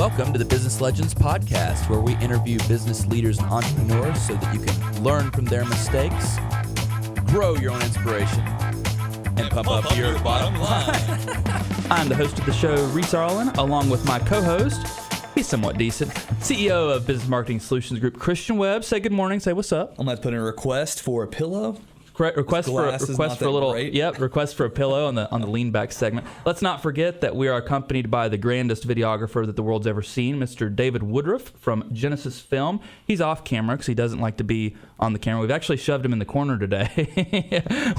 Welcome to the Business Legends Podcast, where we interview business leaders and entrepreneurs so that you can learn from their mistakes, grow your own inspiration, and pump up your bottom line. I'm the host of the show, Reece along with my co-host, he's somewhat decent, CEO of Business Marketing Solutions Group, Christian Webb. Say good morning. Say what's up. I'm going to put in a request for a pillow. Request for a little request for a pillow on the lean back segment. Let's not forget that we are accompanied by the grandest videographer that the world's ever seen, Mr. David Woodruff from Genesis Film. He's off camera because he doesn't like to be on the camera. We've actually shoved him in the corner today.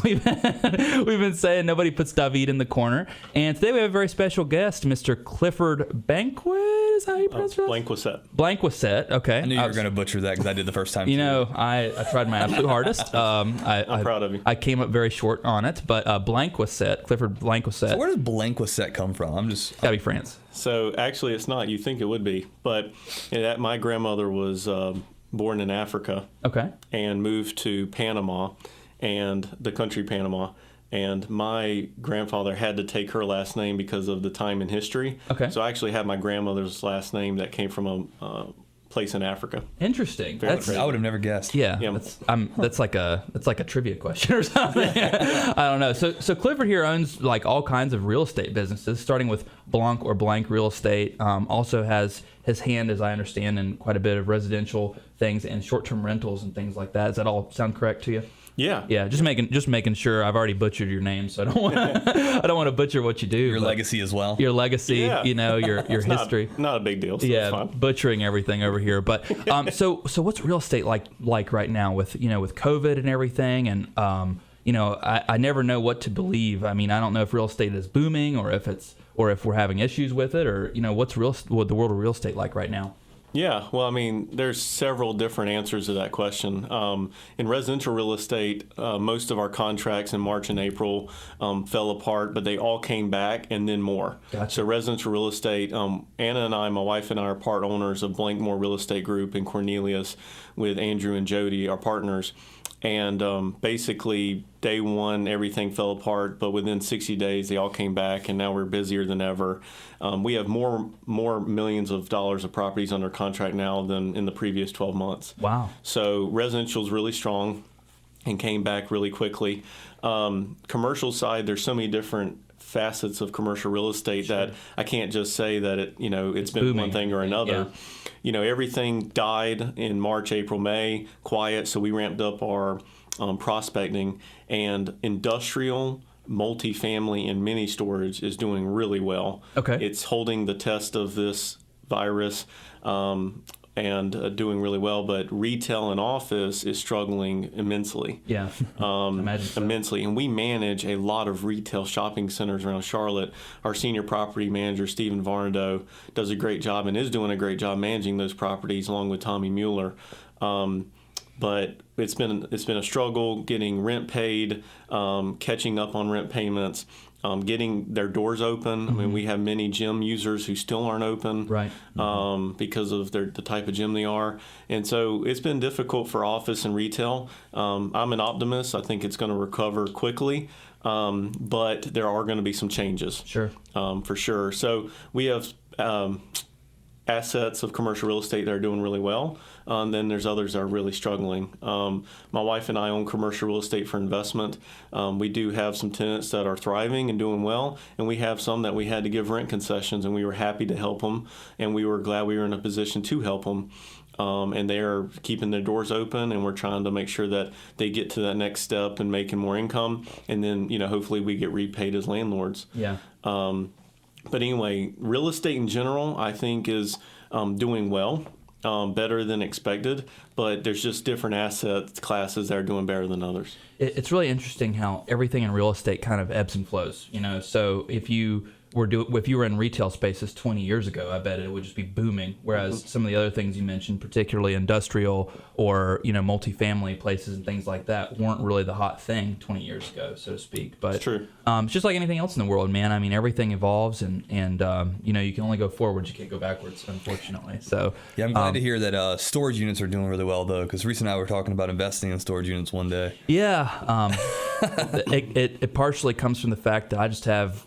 we've been saying nobody puts David in the corner, and today we have a very special guest, Mr. Clifford Blanquicet. Is that how you pronounce it? Blanquicet. Okay. I knew you were going to butcher that because I did the first time. You know, I tried my absolute hardest. I'm proud of you. I came up very short on it, but Blanquicet, Clifford Blanquicet. So where does Blanquicet come from? Gotta be France. So actually, it's not. You think it would be, but my grandmother was born in Africa. Okay. And moved to Panama, and the country Panama. And my grandfather had to take her last name because of the time in history. Okay. So I actually have my grandmother's last name that came from a place in Africa. Interesting. I would have never guessed. Yeah. That's like a trivia question or something. I don't know. So Clifford here owns like all kinds of real estate businesses, starting with Blanc or Blank Real Estate. Also has his hand, as I understand, in quite a bit of residential things and short-term rentals and things like that. Does that all sound correct to you? Yeah. Yeah. Just making sure. I've already butchered your name, so I don't want to butcher what you do. Your legacy as well. Your legacy. Yeah. You know, your history. Not a big deal. So yeah. It's fine. Butchering everything over here. But so what's real estate like right now with COVID and everything? And I never know what to believe. I mean, I don't know if real estate is booming or if we're having issues with it, or what's the world of real estate like right now? Yeah, well, I mean, there's several different answers to that question. In residential real estate, most of our contracts in March and April fell apart, but they all came back and then more. Gotcha. So residential real estate, Anna and I, my wife and I, are part owners of Blankmore Real Estate Group in Cornelius with Andrew and Jody, our partners. And basically, day one, everything fell apart, but within 60 days, they all came back, and now we're busier than ever. We have more millions of dollars of properties under contract now than in the previous 12 months. Wow. So residential is really strong and came back really quickly. Commercial side, there's so many different facets of commercial real estate that I can't just say that it's been booming. One thing or another. Yeah. Everything died in March, April, May, quiet, so we ramped up our prospecting, and industrial, multifamily, and mini storage is doing really well. Okay. It's holding the test of this virus and doing really well, but retail and office is struggling immensely. Yeah, imagine so. Immensely. And we manage a lot of retail shopping centers around Charlotte. Our senior property manager, Stephen Varnado, does a great job and is doing a great job managing those properties along with Tommy Mueller. But it's been a struggle getting rent paid, catching up on rent payments, getting their doors open. Mm-hmm. I mean, we have many gym users who still aren't open, right? Because of the type of gym they are. And so it's been difficult for office and retail. I'm an optimist. I think it's going to recover quickly, but there are going to be some changes. Sure. For sure. So we have assets of commercial real estate that are doing really well. Then there's others that are really struggling. My wife and I own commercial real estate for investment. We do have some tenants that are thriving and doing well, and we have some that we had to give rent concessions, and we were happy to help them, and we were glad we were in a position to help them. And they are keeping their doors open, and we're trying to make sure that they get to that next step and making more income, and then hopefully we get repaid as landlords. Yeah. But anyway, real estate in general, I think, is doing well, better than expected. But there's just different asset classes that are doing better than others. It's really interesting how everything in real estate kind of ebbs and flows. So if you were in retail spaces 20 years ago, I bet it would just be booming. Whereas some of the other things you mentioned, particularly industrial or multifamily places and things like that, weren't really the hot thing 20 years ago, so to speak. But it's true. It's just like anything else in the world, man. I mean, everything evolves, and you can only go forward. You can't go backwards, unfortunately. So yeah, I'm glad to hear that storage units are doing really well, though, because Reece and I were talking about investing in storage units one day. Yeah, it partially comes from the fact that I just have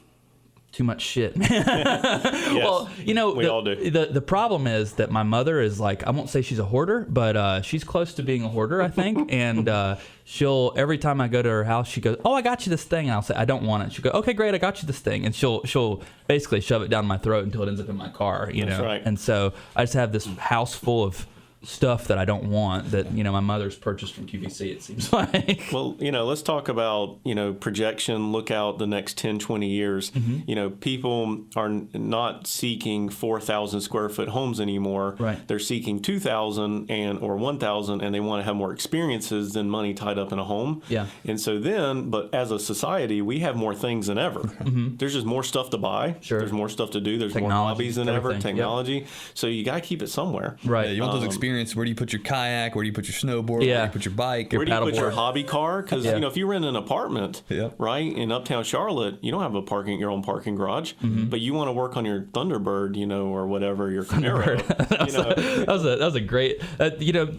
too much shit. Well, you know, we all do. The problem is that my mother is like, I won't say she's a hoarder, but she's close to being a hoarder, I think. And she'll, every time I go to her house, she goes, "Oh, I got you this thing." And I'll say, "I don't want it." She'll go, "Okay, great, I got you this thing." And she'll basically shove it down my throat until it ends up in my car, you know. right. And so I just have this house full of stuff that I don't want that, you know, my mother's purchased from QVC, it seems like. Well, you know, let's talk about, you know, projection, look out the next 10, 20 years. You know, people are not seeking 4,000 square foot homes anymore. Right. They're seeking 2,000 or 1,000, and they want to have more experiences than money tied up in a home. Yeah. And so then, but as a society, we have more things than ever. There's just more stuff to buy. Sure. There's more stuff to do. There's Technology, more hobbies than ever. everything. Technology. So you got to keep it somewhere. Right. Yeah, you want those experiences. Where do you put your kayak? Where do you put your snowboard? Yeah. Where do you put your bike? Where do you put your paddleboard. hobby car? Because you know, if you rent an apartment, right, in Uptown Charlotte, you don't have your own parking garage, but you want to work on your Thunderbird, you know, or whatever, your Camaro. That was a great. You know,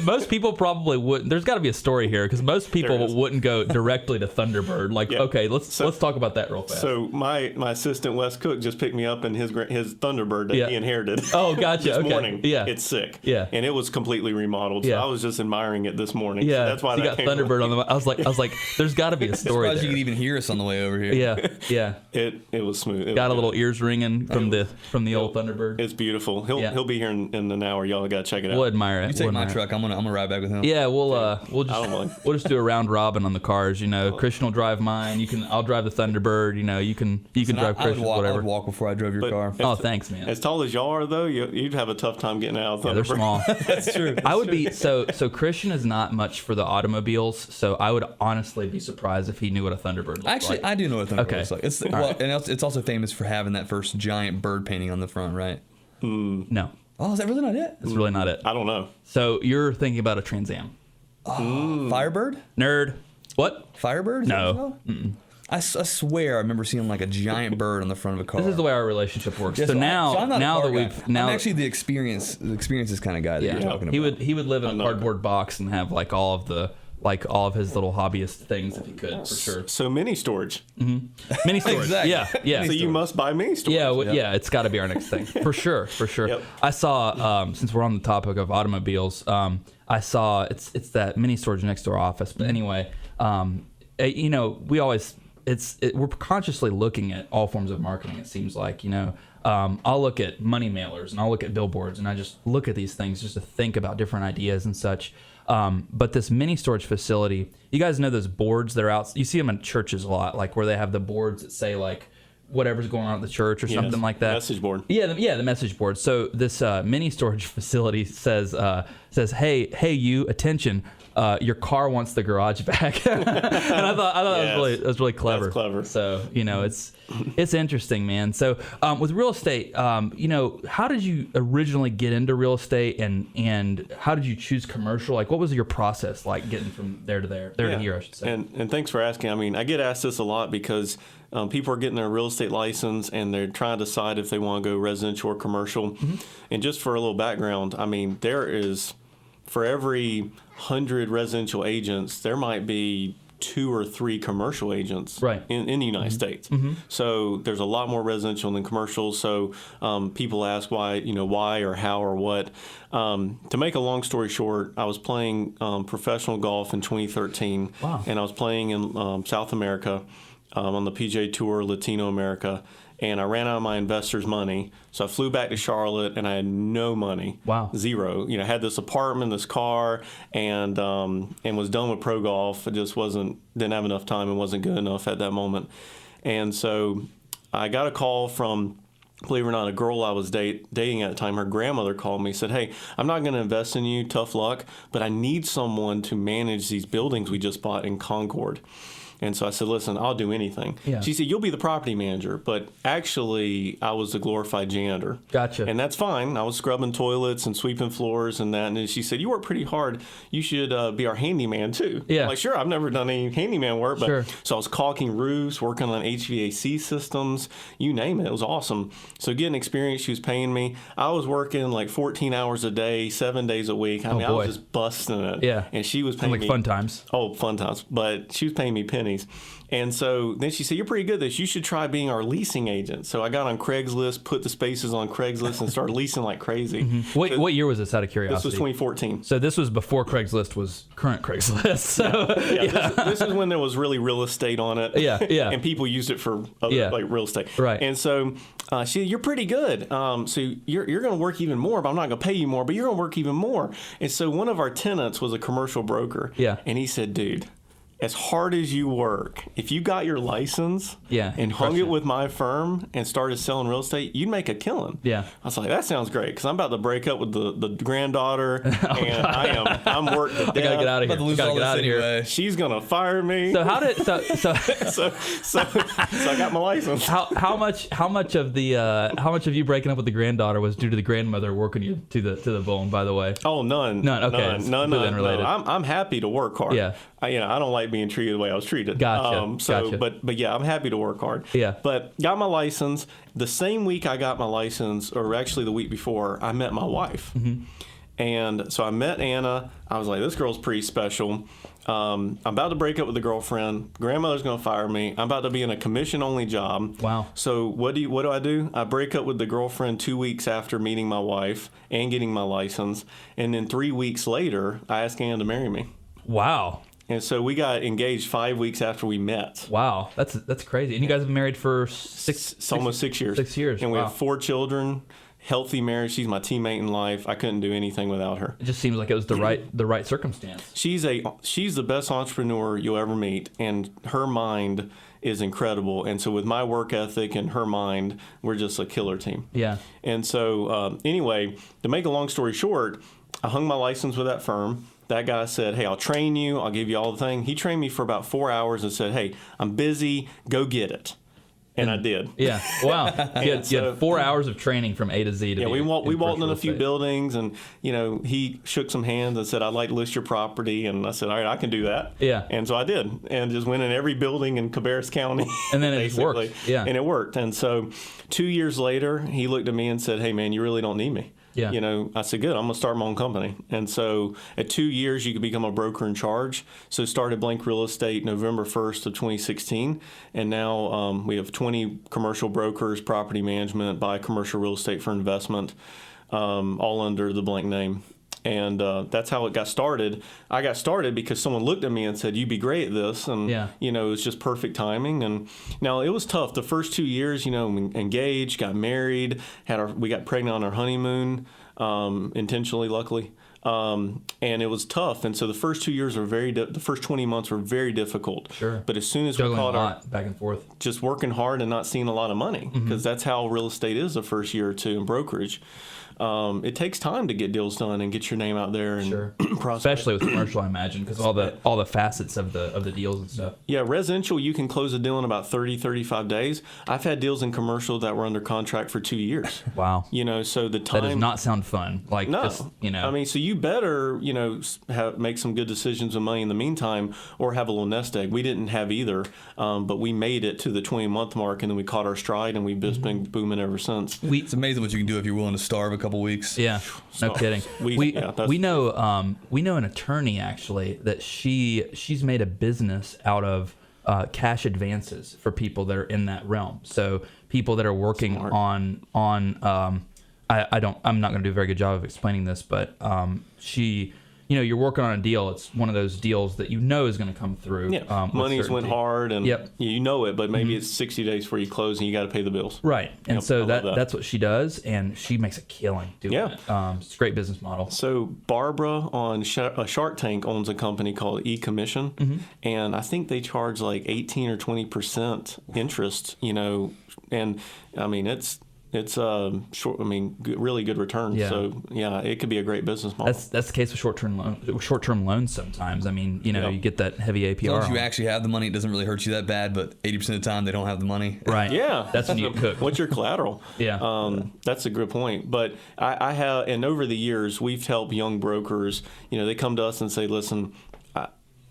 most people probably wouldn't. There's got to be a story here because most people wouldn't go directly to Thunderbird. Like, okay, let's talk about that real fast. So my assistant Wes Cook just picked me up in his Thunderbird that he inherited. Oh, gotcha. This Okay. morning. Yeah. It's sick. Yeah. And it was completely remodeled. So I was just admiring it this morning. Yeah, So that's why so you got Thunderbird on the. I was like, there's got to be a story Surprised there. you could even hear us on the way over here. Yeah. It was smooth. Got a little ears ringing from the old Thunderbird. It's beautiful. He'll be here in an hour. Y'all got to check it out. We'll admire it. You take my truck. I'm gonna ride back with him. Yeah, we'll don't mind. just do a round robin on the cars. You know, Christian will drive mine. I'll drive the Thunderbird. You know, you can drive Christian's, I whatever. would walk before I drove your car. Oh, thanks, man. As tall as y'all are, though, you'd have a tough time getting out of Thunderbird. They're small. That's true. I would be so Christian is not much for the automobiles, so I would honestly be surprised if he knew what a Thunderbird looked Actually, like. I do know what a Thunderbird looks like. It's right. and it's also famous for having that first giant bird painting on the front, right? No, Oh, is that really not it? that's really not it. I don't know. So you're thinking about a Trans Am. Firebird? Nerd. What? Firebird? Is No. that what it's called? I swear I remember seeing like a giant bird on the front of a car. This is the way our relationship works. Yeah, so I'm now not a that car guy. we've now I'm actually the experiences kind of guy that you're talking about. He would live in a cardboard box and have like all of his little hobbyist things if he could, for sure. So mini storage. Mini storage. Exactly. Yeah. So you must buy mini storage. Yeah, it's got to be our next thing for sure. Yep. I saw since we're on the topic of automobiles, I saw it's that mini storage next to our office. But anyway, you know, we're consciously looking at all forms of marketing. It seems like, you know, I'll look at money mailers and I'll look at billboards and I just look at these things just to think about different ideas and such. But this mini storage facility, you guys know those boards that are out. You see them in churches a lot, like where they have the boards that say like whatever's going on at the church or something like that. Message board. Yeah, the message board. So this mini storage facility says, hey, you, attention. Your car wants the garage back, and I thought that was really clever. That's clever. So you know, it's interesting, man. So with real estate, you know, how did you originally get into real estate, and how did you choose commercial? Like, what was your process like getting from there to here? I should say. And thanks for asking. I mean, I get asked this a lot because people are getting their real estate license and they're trying to decide if they want to go residential or commercial. And just for a little background, I mean, there is, for every 100 residential agents, there might be 2 or 3 commercial agents in the United States. So there's a lot more residential than commercial. So people ask why or how or what. To make a long story short, I was playing professional golf in 2013. Wow. And I was playing in South America on the PGA Tour, Latino America. And I ran out of my investors' money. So I flew back to Charlotte and I had no money. Wow. Zero. You know, I had this apartment, this car, and was done with pro golf. It just didn't have enough time and wasn't good enough at that moment. And so I got a call from, believe it or not, a girl I was dating at the time. Her grandmother called me, said, "Hey, I'm not going to invest in you, tough luck, but I need someone to manage these buildings we just bought in Concord." And so I said, "Listen, I'll do anything." Yeah. She said, "You'll be the property manager." But actually, I was the glorified janitor. Gotcha. And that's fine. I was scrubbing toilets and sweeping floors and that. And then she said, "You work pretty hard. You should be our handyman too." Yeah. I'm like, sure, I've never done any handyman work. But Sure. So I was caulking roofs, working on HVAC systems, you name it. It was awesome. So getting experience, she was paying me. I was working like 14 hours a day, 7 days a week. I mean, I boy. was just busting it. Yeah. And she was paying Sounds like me. fun times. Oh, fun times. But she was paying me pennies. pennies. And so then she said, you're pretty good at this. You should try being our leasing agent. So I got on Craigslist, put the spaces on Craigslist, and started leasing like crazy. What year was this, out of curiosity? This was 2014. So this was before Craigslist was current Craigslist. So This is when there was really real estate on it. Yeah. And people used it for other, like real estate. Right. And so she said, you're pretty good. So you're going to work even more, but I'm not going to pay you more, but you're going to work even more. And so one of our tenants was a commercial broker. Yeah. And he said, dude, as hard as you work, if you got your license and hung it with my firm and started selling real estate, you'd make a killing. Yeah. I was like, that sounds great, because I'm about to break up with the granddaughter, and I'm worked to death. I gotta get out of here. Lose Gotta all get this out of here. anyway. She's gonna fire me. So how did so I got my license. how much of you breaking up with the granddaughter was due to the grandmother working you to the bone? By the way. Oh, none. Okay. None. Unrelated. No. I'm happy to work hard. Yeah. I don't like being treated the way I was treated. Gotcha. Gotcha. But yeah, I'm happy to work hard. Yeah. But got my license. The same week I got my license, or actually the week before, I met my wife. And so I met Anna. I was like, this girl's pretty special. I'm about to break up with the girlfriend. Grandmother's going to fire me. I'm about to be in a commission-only job. Wow. So what do I do? I break up with the girlfriend 2 weeks after meeting my wife and getting my license. And then 3 weeks later, I asked Anna to marry me. Wow. And so we got engaged 5 weeks after we met. Wow. That's crazy. And you guys have been married for almost 6 years. 6 years. And we wow. have 4 children. Healthy marriage. She's my teammate in life. I couldn't do anything without her. It just seems like it was the right circumstance. She's the best entrepreneur you'll ever meet, and her mind is incredible. And so with my work ethic and her mind, we're just a killer team. Yeah. And so anyway, to make a long story short, I hung my license with that firm. That guy said, hey, I'll train you. I'll give you all the thing. He trained me for about 4 hours and said, hey, I'm busy. Go get it. And I did. Yeah. Wow. You had 4 hours of training from A to Z. We walked in a few buildings, and he shook some hands and said, I'd like to list your property. And I said, all right, I can do that. Yeah. And so I did, and just went in every building in Cabarrus County. And then it just worked. Yeah. And it worked. And so 2 years later, he looked at me and said, hey, man, you really don't need me. Yeah. I said, good, I'm going to start my own company. And so at 2 years, you could become a broker in charge. So started Blank Real Estate November 1st of 2016. And now we have 20 commercial brokers, property management, buy commercial real estate for investment, all under the Blank name. And that's how it got started. I got started because someone looked at me and said, you'd be great at this. And, it was just perfect timing. And now it was tough. The first 2 years, we engaged, got married, we got pregnant on our honeymoon, intentionally, luckily. And it was tough. And so the first 2 years were the first 20 months were very difficult. Sure. But as soon as juggling we caught a lot back and forth, just working hard and not seeing a lot of money, because that's how real estate is the first year or two in brokerage. It takes time to get deals done and get your name out there, and sure. Especially with commercial, I imagine, because all the facets of the deals and stuff. Yeah, residential, you can close a deal in about 35 days. I've had deals in commercial that were under contract for 2 years. Wow. So the time... That does not sound fun. So you better, make some good decisions with money in the meantime, or have a little nest egg. We didn't have either, but we made it to the 20-month mark, and then we caught our stride, and we've just been booming ever since. It's amazing what you can do if you're willing to starve a couple weeks. Yeah, no kidding. We know an attorney actually that she's made a business out of cash advances for people that are in that realm. So people that are working on I'm not going to do a very good job of explaining this, but you're working on a deal. It's one of those deals that is going to come through. Yeah, money's went hard, and you know it, but maybe it's 60 days before you close, and you got to pay the bills. Right, and so that's what she does, and she makes a killing doing it. It's a great business model. So Barbara on Shark Tank owns a company called E-Commission, and I think they charge like 18 or 20% interest. And I mean it's really good return. Yeah. So it could be a great business model. That's the case with short-term loans sometimes. I mean, you get that heavy APR. As long as you actually have the money, it doesn't really hurt you that bad, but 80% of the time they don't have the money. Right. Yeah. That's when you cook. What's your collateral? Yeah. That's a good point. But I have, and over the years, we've helped young brokers, they come to us and say, listen,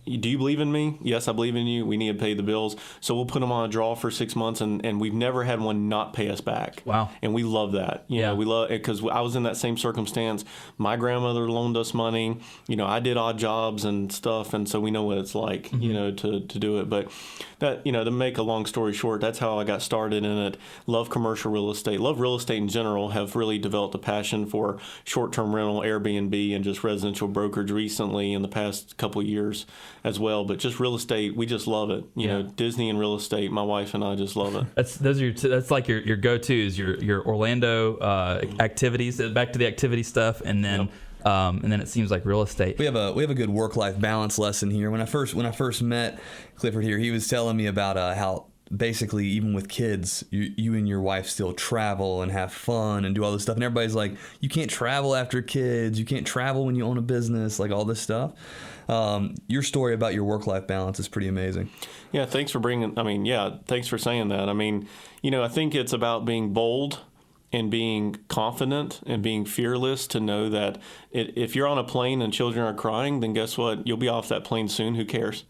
do you believe in me? Yes, I believe in you. We need to pay the bills. So we'll put them on a draw for 6 months, and we've never had one not pay us back. Wow. And we love that. You know, we love it because I was in that same circumstance. My grandmother loaned us money. You know, I did odd jobs and stuff, and so we know what it's like, you know, to do it. But that, you know, to make a long story short, that's how I got started in it. Love commercial real estate. Love real estate in general. Have really developed a passion for short-term rental, Airbnb, and just residential brokerage recently in the past couple of years as well. But just real estate, we just love it. You know, Disney and real estate, my wife and I just love it. That's like your go-tos, your Orlando activities. Back to the activity stuff, and then it seems like real estate. We have a good work-life balance lesson here. When I first met Clifford here, he was telling me about how basically even with kids, you and your wife still travel and have fun and do all this stuff. And everybody's like, you can't travel after kids. You can't travel when you own a business, like all this stuff. Your story about your work-life balance is pretty amazing. Yeah, thanks for saying that. I mean, you know, I think it's about being bold and being confident and being fearless to know that if you're on a plane and children are crying, then guess what? You'll be off that plane soon. Who cares?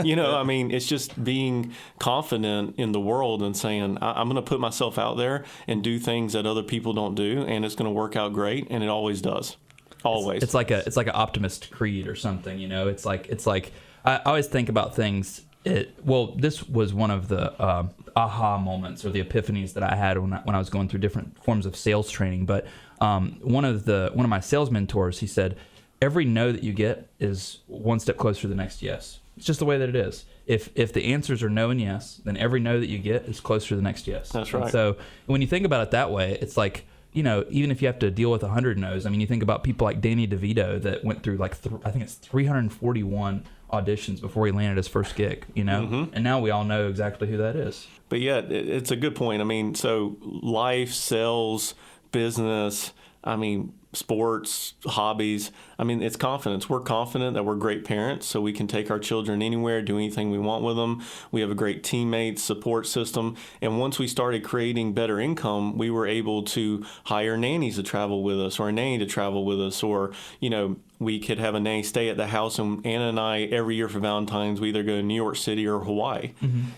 You know, I mean, it's just being confident in the world and saying, I'm going to put myself out there and do things that other people don't do, and it's going to work out great, and it always does. Always. It's like an optimist creed or something, you know. It's like I always think about things. This was one of the aha moments or the epiphanies that I had when I was going through different forms of sales training. But one of my sales mentors, he said, every no that you get is one step closer to the next yes. It's just the way that it is. If the answers are no and yes, then every no that you get is closer to the next yes. That's right. And so when you think about it that way, it's like, you know, even if you have to deal with 100 no's, I mean, you think about people like Danny DeVito that went through like I think it's 341 auditions before he landed his first gig, you know, and now we all know exactly who that is. But yeah, it's a good point. I mean, so life, sales, business, I mean, sports, hobbies. I mean, it's confidence. We're confident that we're great parents, so we can take our children anywhere, do anything we want with them. We have a great teammates support system. And once we started creating better income, we were able to hire nannies to travel with us, or a nanny to travel with us, or, you know, we could have a nanny stay at the house, and Anna and I, every year for Valentine's, we either go to New York City or Hawaii.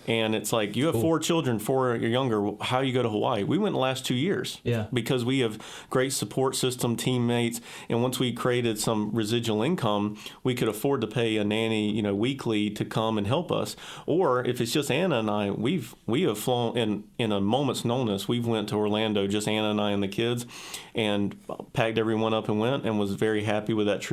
And it's like, you have 4 children, 4 or younger, how do you go to Hawaii? We went the last 2 years because we have great support system, teammates, and once we created some residual income, we could afford to pay a nanny, you know, weekly to come and help us. Or if it's just Anna and I, we have flown in a moment's notice. We went to Orlando, just Anna and I and the kids, and packed everyone up and went, and was very happy with that trip.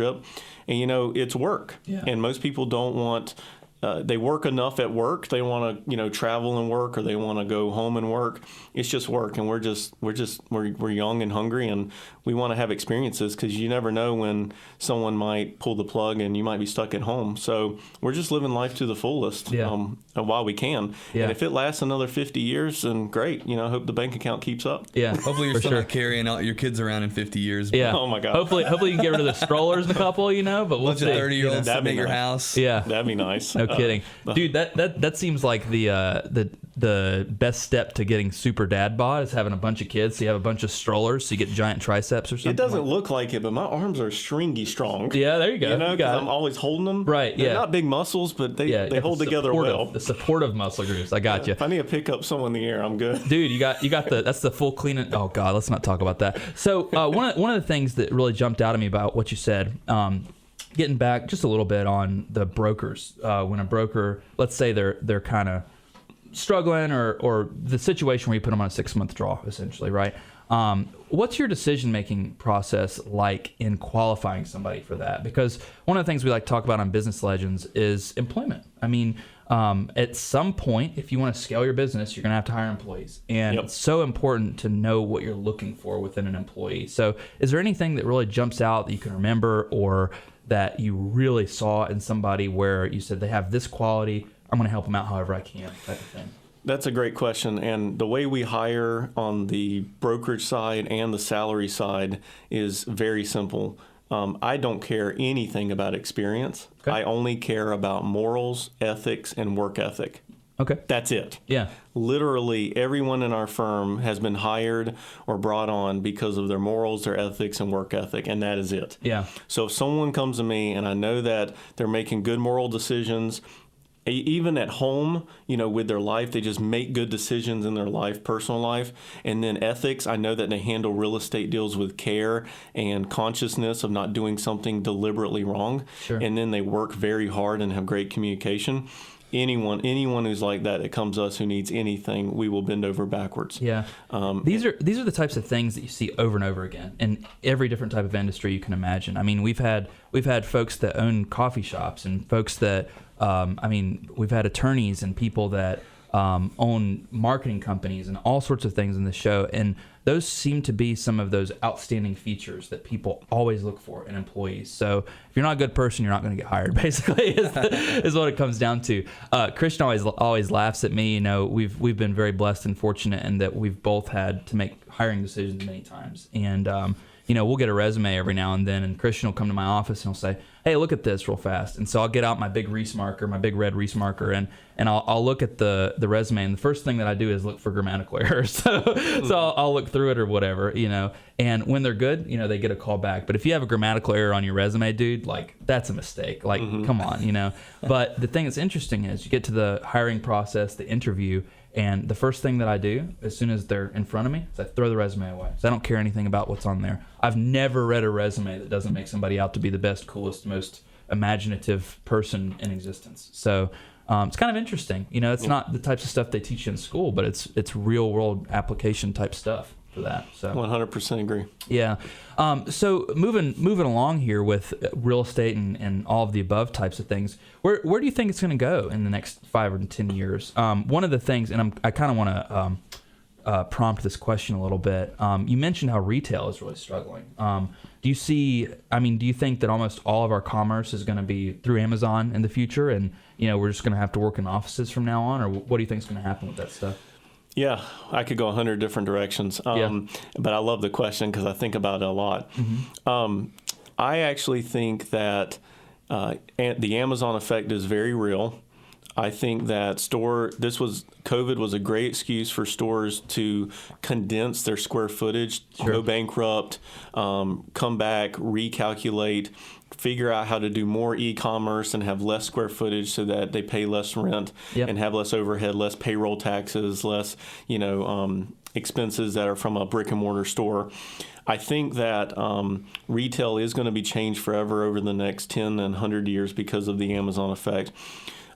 And, you know, it's work. And most people don't want, they work enough at work. They want to, you know, travel and work, or they want to go home and work. It's just work. And we're young and hungry, and we want to have experiences, because you never know when someone might pull the plug and you might be stuck at home. So we're just living life to the fullest while we can. And if it lasts another 50 years, then great. You know, I hope the bank account keeps up. Hopefully you're still not carrying out your kids around in 50 years. Oh my God. Hopefully you can get rid of the strollers in a couple, you know, but we'll see. Bunch of 30-year-olds sitting at your house. That'd be nice. No kidding. Dude, that seems like the best step to getting super dad bod is having a bunch of kids. So you have a bunch of strollers, so you get giant triceps or something. It doesn't look like it, but my arms are stringy strong. Yeah, there you go. You know, because I'm always holding them. Right, They're not big muscles, but they hold together well. The supportive muscle groups. I got you. If I need to pick up someone in the air, I'm good. Dude, you got that's the full clean. Oh God, let's not talk about that. So one of the things that really jumped out at me about what you said, getting back just a little bit on the brokers, when a broker, let's say they're kind of struggling, or the situation where you put them on a 6-month draw, essentially, right? What's your decision-making process like in qualifying somebody for that? Because one of the things we like to talk about on Business Legends is employment. I mean, at some point, if you want to scale your business, you're going to have to hire employees. And it's so important to know what you're looking for within an employee. So is there anything that really jumps out that you can remember, or that you really saw in somebody where you said they have this quality, I'm going to help them out however I can, type of thing? That's a great question. And the way we hire on the brokerage side and the salary side is very simple. I don't care anything about experience. Okay. I only care about morals, ethics, and work ethic. Okay. That's it. Yeah. Literally everyone in our firm has been hired or brought on because of their morals, their ethics, and work ethic, and that is it. Yeah. So if someone comes to me and I know that they're making good moral decisions, even at home, with their life, they just make good decisions in their life, personal life. And then ethics, I know that they handle real estate deals with care and consciousness of not doing something deliberately wrong. Sure. And then they work very hard and have great communication. Anyone who's like that comes to us who needs anything, we will bend over backwards. Yeah. These are the types of things that you see over and over again in every different type of industry you can imagine. I mean, we've had folks that own coffee shops and folks that we've had attorneys and people that own marketing companies and all sorts of things in the show. And those seem to be some of those outstanding features that people always look for in employees. So if you're not a good person, you're not going to get hired, basically, is what it comes down to. Christian always laughs at me. We've been very blessed and fortunate in that we've both had to make hiring decisions many times. And, we'll get a resume every now and then, and Christian will come to my office and he'll say, hey, look at this real fast. And so I'll get out my big Reece marker, my big red Reece marker, and I'll look at the resume, and the first thing that I do is look for grammatical errors. So I'll look through it or whatever, and when they're good, they get a call back. But if you have a grammatical error on your resume, dude, that's a mistake. Come on, But the thing that's interesting is you get to the hiring process, the interview, and the first thing that I do as soon as they're in front of me is I throw the resume away. So I don't care anything about what's on there. I've never read a resume that doesn't make somebody out to be the best, coolest, most imaginative person in existence. So it's kind of interesting. It's not the types of stuff they teach you in school, but it's real world application type stuff for that. So 100% agree. Yeah. So moving along here with real estate and all of the above types of things, where do you think it's going to go in the next 5 or 10 years? One of the things, and I kind of want to prompt this question a little bit. You mentioned how retail is really struggling. Do you think that almost all of our commerce is going to be through Amazon in the future, and we're just going to have to work in offices from now on, or what do you think is going to happen with that stuff? Yeah, I could go 100 different directions, but I love the question because I think about it a lot. Mm-hmm. I actually think that the Amazon effect is very real. I think that COVID was a great excuse for stores to condense their square footage, Sure. Go bankrupt, come back, recalculate, figure out how to do more e-commerce and have less square footage so that they pay less rent and have less overhead, less payroll taxes, less, expenses that are from a brick and mortar store. I think that retail is going to be changed forever over the next 10 and 100 years because of the Amazon effect.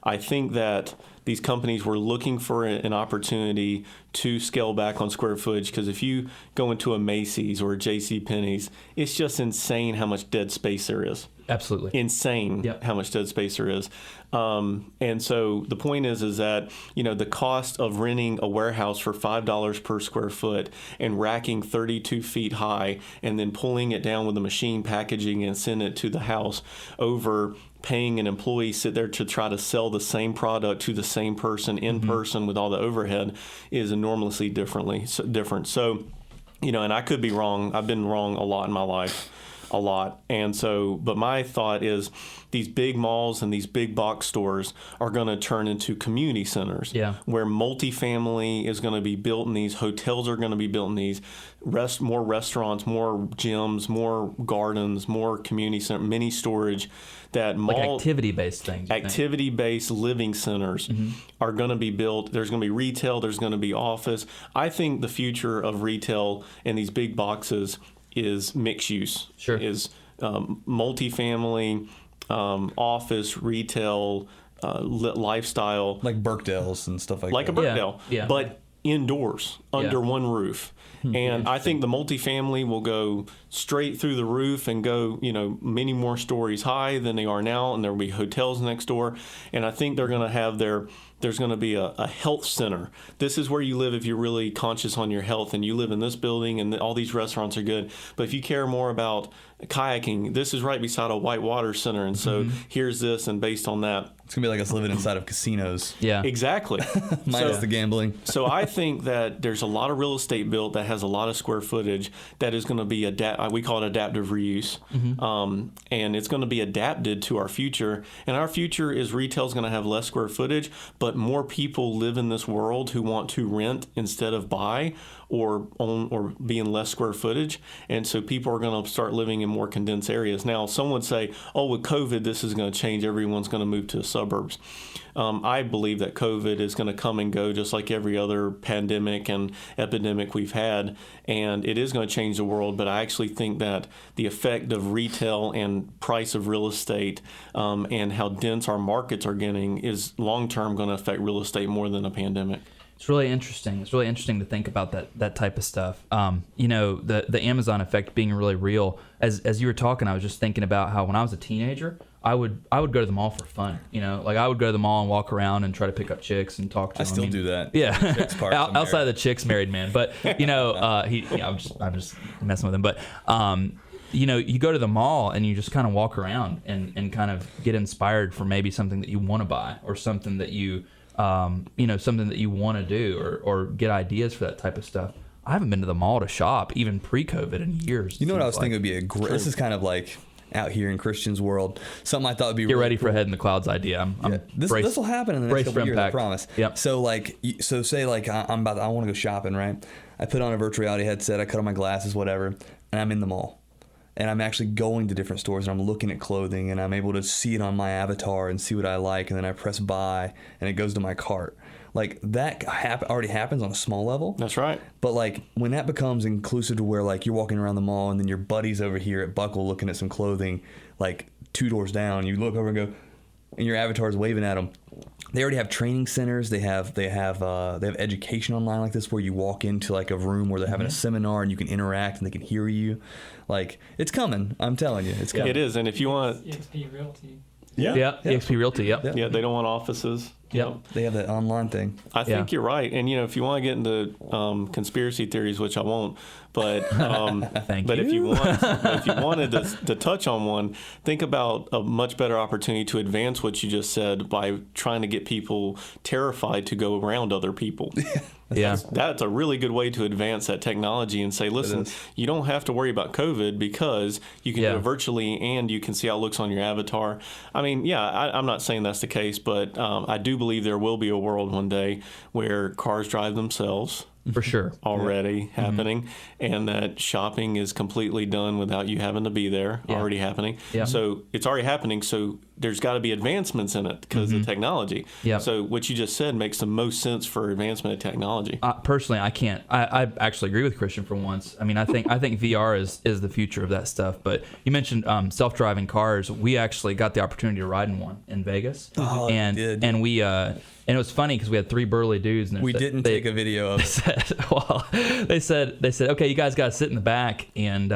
I think that these companies were looking for an opportunity to scale back on square footage, because if you go into a Macy's or a JCPenney's, it's just insane how much dead space there is. Absolutely. Insane how much dead space there is. And so the point is that, the cost of renting a warehouse for $5 per square foot and racking 32 feet high and then pulling it down with a machine, packaging and sending it to the house over paying an employee sit there to try to sell the same product to the same person in person with all the overhead is enormously different. So, and I could be wrong. I've been wrong a lot in my life. A lot. And so, but my thought is these big malls and these big box stores are going to turn into community centers where multifamily is going to be built in these, hotels are going to be built in these, more restaurants, more gyms, more gardens, more community center, mini storage. That activity-based things. Activity-based living centers are going to be built. There's going to be retail. There's going to be office. I think the future of retail in these big boxes is mixed use. Sure. Is multifamily, office, retail, lifestyle. Like Birkdales and stuff like that. Like a Birkdale. Yeah. But indoors, under one roof. And I think the multifamily will go straight through the roof and go, many more stories high than they are now, and there will be hotels next door. And I think they're going to have there's going to be a health center. This is where you live if you're really conscious on your health, and you live in this building, and all these restaurants are good. But if you care more about kayaking, this is right beside a whitewater center, and so here's this, and based on that. It's going to be like us living inside of casinos. Yeah. Exactly. Minus the gambling. So I think that there's a lot of real estate built that has a lot of square footage that is going to be we call it adaptive reuse. And it's going to be adapted to our future. And our future is retail is going to have less square footage, but but more people live in this world who want to rent instead of buy or own or be in less square footage. And so people are going to start living in more condensed areas. Now, some would say, oh, with COVID, this is going to change. Everyone's going to move to the suburbs. I believe that COVID is going to come and go just like every other pandemic and epidemic we've had, and it is going to change the world. But I actually think that the effect of retail and price of real estate and how dense our markets are getting is long-term going to affect real estate more than a pandemic. It's really interesting. It's really interesting to think about that type of stuff. The Amazon effect being really real. As you were talking, I was just thinking about how when I was a teenager, I would go to the mall for fun. Like I would go to the mall and walk around and try to pick up chicks and talk to them. I still do that. Yeah, outside of the chicks, married man. But I'm just messing with him. But you go to the mall and you just kind of walk around and kind of get inspired for maybe something that you want to buy or something that you something that you want to do or get ideas for that type of stuff. I haven't been to the mall to shop even pre-COVID in years. You know what I was thinking would be a great. This is kind of like out here in Christian's world, something I thought would be get really ready cool. for Head in the Clouds idea. This will happen in the next couple of years, I promise. Yep. So say like I want to go shopping, right? I put on a virtual reality headset, I cut on my glasses, whatever, and I'm in the mall. And I'm actually going to different stores and I'm looking at clothing and I'm able to see it on my avatar and see what I like, and then I press buy and it goes to my cart. Like that already happens on a small level. That's right. But like when that becomes inclusive to where like you're walking around the mall and then your buddy's over here at Buckle looking at some clothing, like 2 doors down, you look over and go, and your avatar's waving at them. They already have training centers. They have education online like this where you walk into like a room where they're having a seminar and you can interact and they can hear you. Like it's coming. I'm telling you, it's coming. It is. And if you want EXP Realty. Yeah, EXP Realty. Yep. Yeah, they don't want offices. Yep. They have that online thing. I think you're right. And, if you want to get into conspiracy theories, which I won't, but if you wanted to touch on one, think about a much better opportunity to advance what you just said by trying to get people terrified to go around other people. That's a really good way to advance that technology and say, listen, you don't have to worry about COVID because you can do it virtually and you can see how it looks on your avatar. I mean, I'm not saying that's the case, but I do believe there will be a world one day where cars drive themselves. For sure. Already happening, and that shopping is completely done without you having to be there, already happening. Yeah. So it's already happening, so there's got to be advancements in it because of technology. Yeah. So what you just said makes the most sense for advancement of technology. Personally, I can't. I actually agree with Christian for once. I mean, I think VR is the future of that stuff. But you mentioned self-driving cars. We actually got the opportunity to ride in one in Vegas. Oh, and you did. And we and it was funny because we had 3 burly dudes. And we didn't take a video of it. They said, okay, you guys got to sit in the back, and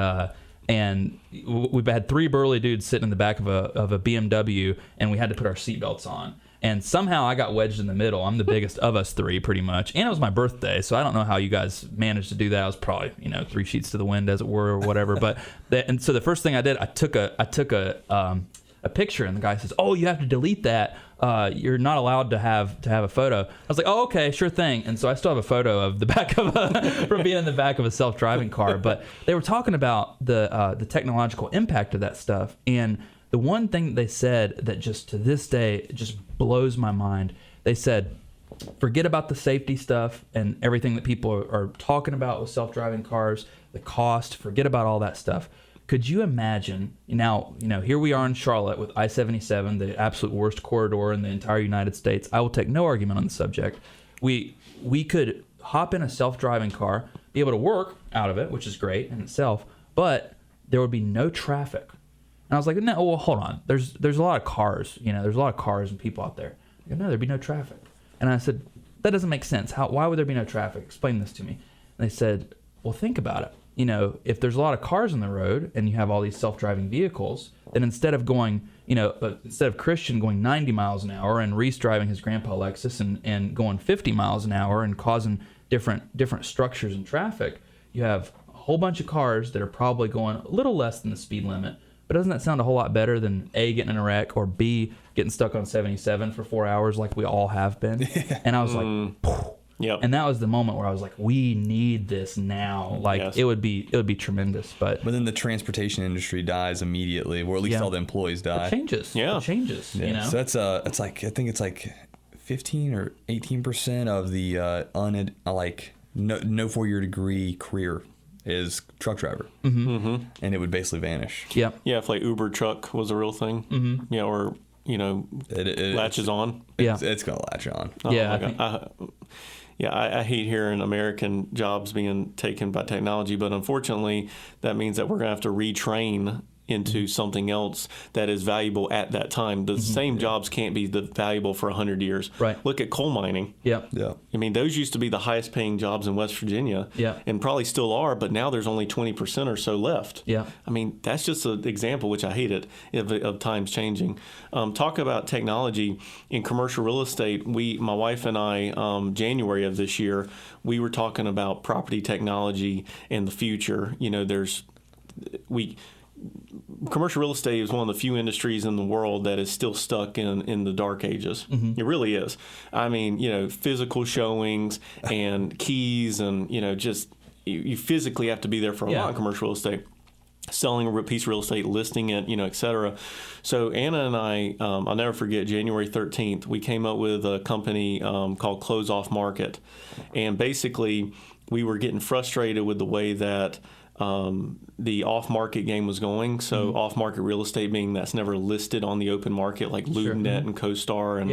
we've had 3 burly dudes sitting in the back of a BMW, and we had to put our seatbelts on. And somehow I got wedged in the middle. I'm the biggest of us 3, pretty much. And it was my birthday, so I don't know how you guys managed to do that. I was probably 3 sheets to the wind, as it were, or whatever. But and so the first thing I did, I took a picture, and the guy says, "Oh, you have to delete that. You're not allowed to have a photo." I was like, "Oh, okay, sure thing." And so I still have a photo of the back of from being in the back of a self-driving car. But they were talking about the technological impact of that stuff, and the one thing that they said that just to this day just blows my mind. They said, forget about the safety stuff and everything that people are talking about with self-driving cars, the cost. Forget about all that stuff. Could you imagine, now, here we are in Charlotte with I-77, the absolute worst corridor in the entire United States. I will take no argument on the subject. We could hop in a self-driving car, be able to work out of it, which is great in itself, but there would be no traffic. And I was like, no, well, hold on. There's a lot of cars, there's a lot of cars and people out there. I go, no, there'd be no traffic. And I said, that doesn't make sense. Why would there be no traffic? Explain this to me. And they said, well, think about it. If there's a lot of cars on the road and you have all these self-driving vehicles, then instead of Christian going 90 miles an hour and Reece driving his grandpa Lexus and going 50 miles an hour and causing different structures in traffic, you have a whole bunch of cars that are probably going a little less than the speed limit. But doesn't that sound a whole lot better than A, getting in a wreck, or B, getting stuck on 77 for 4 hours like we all have been? Yeah. And I was like, poof. Yep. And that was the moment where I was like, we need this now. Like, it would be tremendous. But then the transportation industry dies immediately, or at least all the employees die. It changes. Yeah. It changes. Yeah. So that's I think it's like 15 or 18% of the no 4-year degree career is truck driver, and it would basically vanish. Yeah, if like Uber truck was a real thing, or it latches on. It's gonna latch on. I hate hearing American jobs being taken by technology, but unfortunately, that means that we're gonna have to retrain into something else that is valuable at that time. The same jobs can't be valuable for 100 years. Right. Look at coal mining. Yeah. I mean, those used to be the highest paying jobs in West Virginia. Yeah. And probably still are, but now there's only 20% or so left. Yeah. I mean, that's just an example, which I hate it, of times changing. Talk about technology in commercial real estate. My wife and I, January of this year, we were talking about property technology and the future. Commercial real estate is one of the few industries in the world that is still stuck in the dark ages. It really is. I mean, physical showings and keys and, just you physically have to be there for a lot of commercial real estate. Selling a piece of real estate, listing it, et cetera. So Anna and I, I'll never forget, January 13th, we came up with a company called Close Off Market. And basically, we were getting frustrated with the way that the off-market game was going. So off-market real estate being that's never listed on the open market, like LoopNet and CoStar and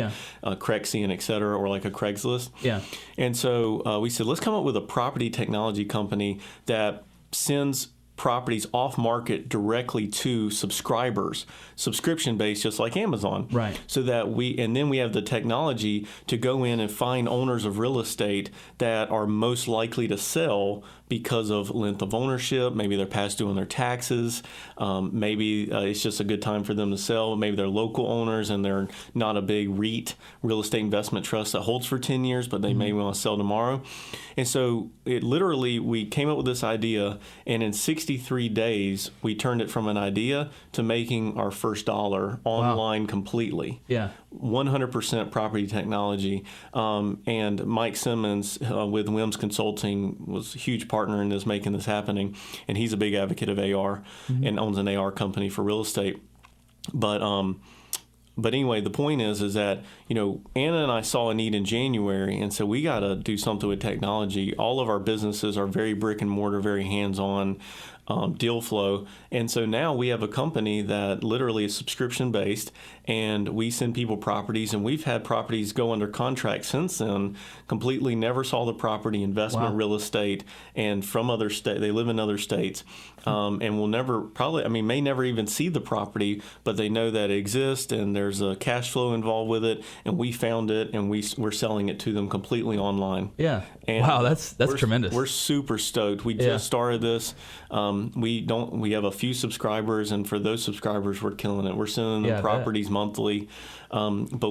Crexi and et cetera, or like a Craigslist. Yeah. And so we said, let's come up with a property technology company that sends properties off market directly to subscribers, subscription based, just like Amazon. Right. So that we have the technology to go in and find owners of real estate that are most likely to sell because of length of ownership. Maybe they're past due on their taxes. Maybe it's just a good time for them to sell. Maybe they're local owners and they're not a big REIT, real estate investment trust, that holds for 10 years, but they may want to sell tomorrow. And so we came up with this idea, and in 63 days, we turned it from an idea to making our first dollar online completely. Yeah. 100% property technology. And Mike Simmons with Wims Consulting was a huge partner in this, making this happening. And he's a big advocate of AR and owns an AR company for real estate. But anyway, the point is that, Anna and I saw a need in January, and so we got to do something with technology. All of our businesses are very brick and mortar, very hands-on deal flow. And so now we have a company that literally is subscription-based, and we send people properties, and we've had properties go under contract since then, completely never saw the property, investment real estate, and from other states. They live in other states, and will never may never even see the property, but they know that it exists, and there's a cash flow involved with it, and we found it, and we're selling it to them completely online. Yeah. And wow, that's tremendous. We're super stoked. We just started this. We have a few subscribers, and for those subscribers, we're killing it. We're sending them properties monthly. But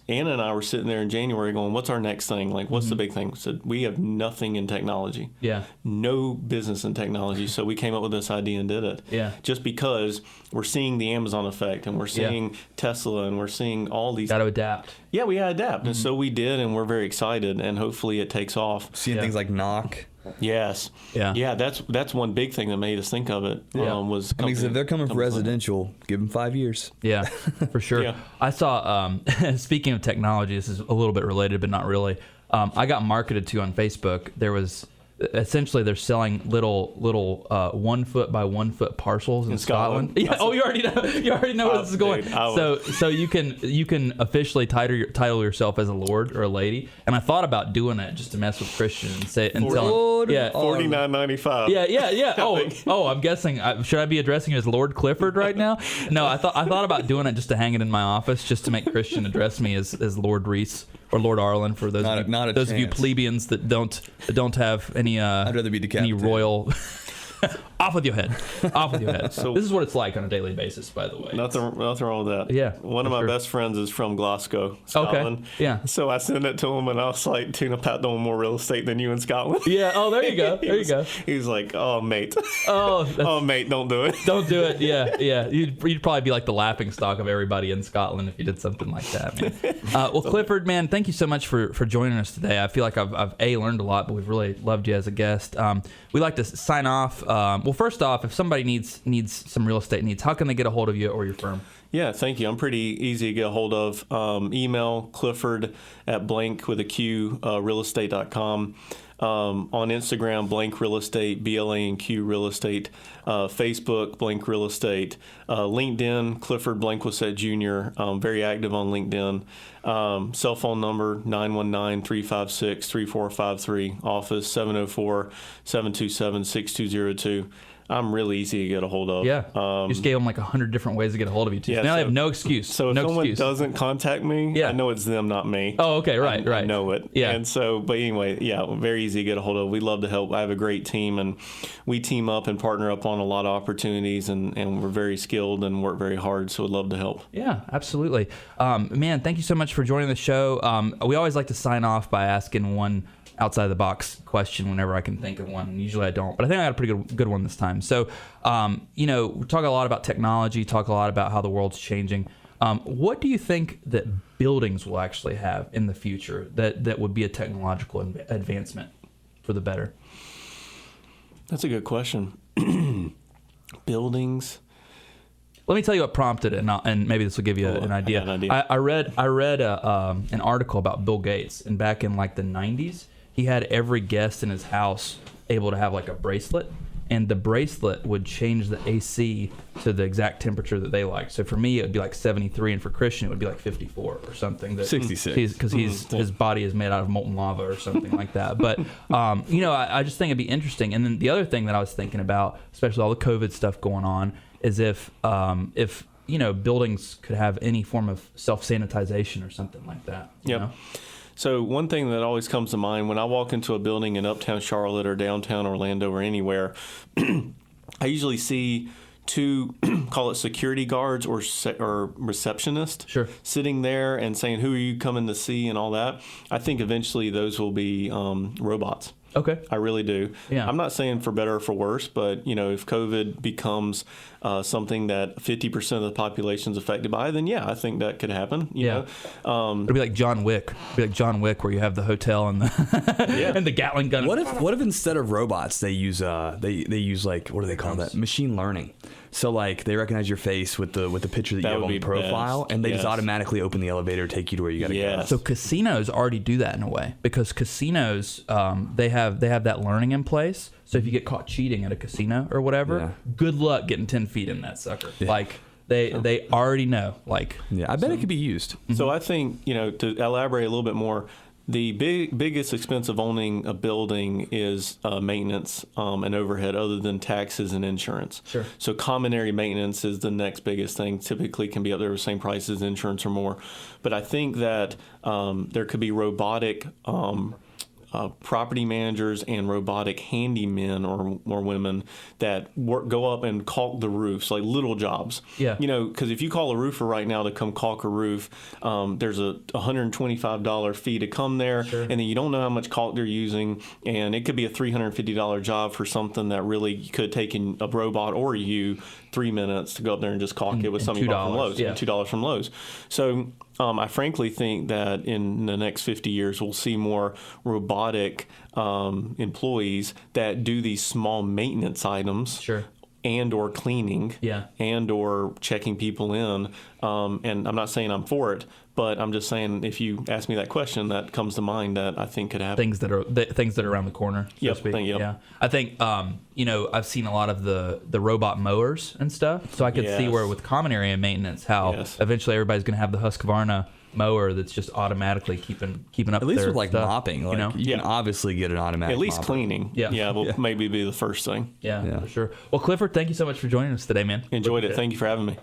Anna and I were sitting there in January going, what's our next thing? Like, what's the big thing? So we have nothing in technology. Yeah. No business in technology. So we came up with this idea and did it. Yeah. Just because we're seeing the Amazon effect, and we're seeing Tesla, and we're seeing all these. Got to adapt. Yeah, we got to adapt. And so we did, and we're very excited, and hopefully it takes off. Seeing things like Knock. Yes. Yeah. That's one big thing that made us think of it. Was if they're coming for residential, give them 5 years. Yeah, for sure. Yeah. I saw. Speaking of technology, this is a little bit related, but not really. I got marketed to on Facebook. There was. Essentially, they're selling little 1 foot by 1 foot parcels in Scotland. Yeah. Oh, you already know where this is going. Dude, so you can officially title yourself as a lord or a lady. And I thought about doing that just to mess with Christian and say and tell him, $49.95. Yeah. Oh, I'm guessing. Should I be addressing you as Lord Clifford right now? No, I thought about doing it just to hang it in my office, just to make Christian address me as Lord Reece or Lord Arlen for those of you plebeians that don't have any. I'd rather be decapitated. Any royal. Off with your head. So this is what it's like on a daily basis, by the way. Nothing wrong with that. Yeah. One of my best friends is from Glasgow, Scotland. Okay. Yeah. So I sent it to him, and I was like, Tuna Pat doing more real estate than you in Scotland. Yeah. Oh, there you go. He was like, oh, mate. Oh, mate, don't do it. Don't do it. Yeah. You'd probably be like the laughing stock of everybody in Scotland if you did something like that, man. Well, Clifford, man, thank you so much for joining us today. I feel like I've learned a lot, but we've really loved you as a guest. We like to sign off. We'll first off, if somebody needs some real estate needs, how can they get a hold of you or your firm? Yeah, thank you. I'm pretty easy to get a hold of. Email Clifford@blank with a Q, realestate.com. On Instagram, Blank Real Estate, BLANQ Real Estate. Facebook, Blank Real Estate. LinkedIn, Clifford Blanquicet Jr. Very active on LinkedIn. Cell phone number 919-356-3453. Office 704-727-6202. I'm really easy to get a hold of. Yeah. You just gave them like 100 different ways to get a hold of you, too. Yeah, Now they have no excuse. So if someone doesn't contact me, I know it's them, not me. Oh, okay. Right. I know it. Yeah. And so, but anyway, very easy to get a hold of. We love to help. I have a great team, and we team up and partner up on a lot of opportunities, and we're very skilled and work very hard, so we'd love to help. Yeah, absolutely. Man, thank you so much for joining the show. We always like to sign off by asking one outside the box question whenever I can think of one. Usually I don't, but I think I got a pretty good one this time. So, we talk a lot about technology, talk a lot about how the world's changing. What do you think that buildings will actually have in the future that would be a technological advancement for the better? That's a good question. Buildings. Let me tell you what prompted it, and maybe this will give you an idea. I read an article about Bill Gates, and back in like the 90s, he had every guest in his house able to have like a bracelet, and the bracelet would change the AC to the exact temperature that they like. So for me, it would be like 73, and for Christian, it would be like 54 or something. 66. Because his body is made out of molten lava or something like that. But, I just think it'd be interesting. And then the other thing that I was thinking about, especially all the COVID stuff going on, is if buildings could have any form of self-sanitization or something like that. You know? So one thing that always comes to mind when I walk into a building in uptown Charlotte or downtown Orlando or anywhere, I usually see two, call it security guards or receptionists, sitting there and saying, "Who are you coming to see?" and all that. I think eventually those will be robots. Okay. I really do. Yeah. I'm not saying for better or for worse, but if COVID becomes something that 50% of the population is affected by, then I think that could happen. You know? It'd be like John Wick. Where you have the hotel and the and the Gatling gun. What if instead of robots they use they use like, what do they call that? Machine learning. So like they recognize your face with the picture that you have on the profile, and they just automatically open the elevator, take you to where you got to go. So casinos already do that in a way, because casinos they have that learning in place. So if you get caught cheating at a casino or whatever, good luck getting 10 feet in that sucker. Yeah. Like they already know. Like I bet it could be used. So I think to elaborate a little bit more. The biggest expense of owning a building is maintenance and overhead, other than taxes and insurance. Sure. So common area maintenance is the next biggest thing. Typically can be up there with the same price as insurance or more. But I think that there could be robotic property managers and robotic handymen or women that go up and caulk the roofs, like little jobs. Yeah. Because if you call a roofer right now to come caulk a roof, there's a $125 fee to come there, and then you don't know how much caulk they're using, and it could be a $350 job for something that really could take a robot or you 3 minutes to go up there and just caulk it with something from Lowe's. Yeah. $2 from Lowe's. So I frankly think that in the next 50 years, we'll see more robotic employees that do these small maintenance items. And or cleaning, and or checking people in. And I'm not saying I'm for it, but I'm just saying if you ask me that question, that comes to mind that I think could happen. Things that are around the corner, so to speak. Yeah. I think I've seen a lot of the robot mowers and stuff, so I could see where with common area maintenance, how eventually everybody's going to have the Husqvarna mower that's just automatically keeping up. At least their with like stuff, mopping, you can obviously get an automatic. At least mopper. cleaning. Maybe be the first thing. Yeah, for sure. Well, Clifford, thank you so much for joining us today, man. Enjoyed it. Thank you for having me.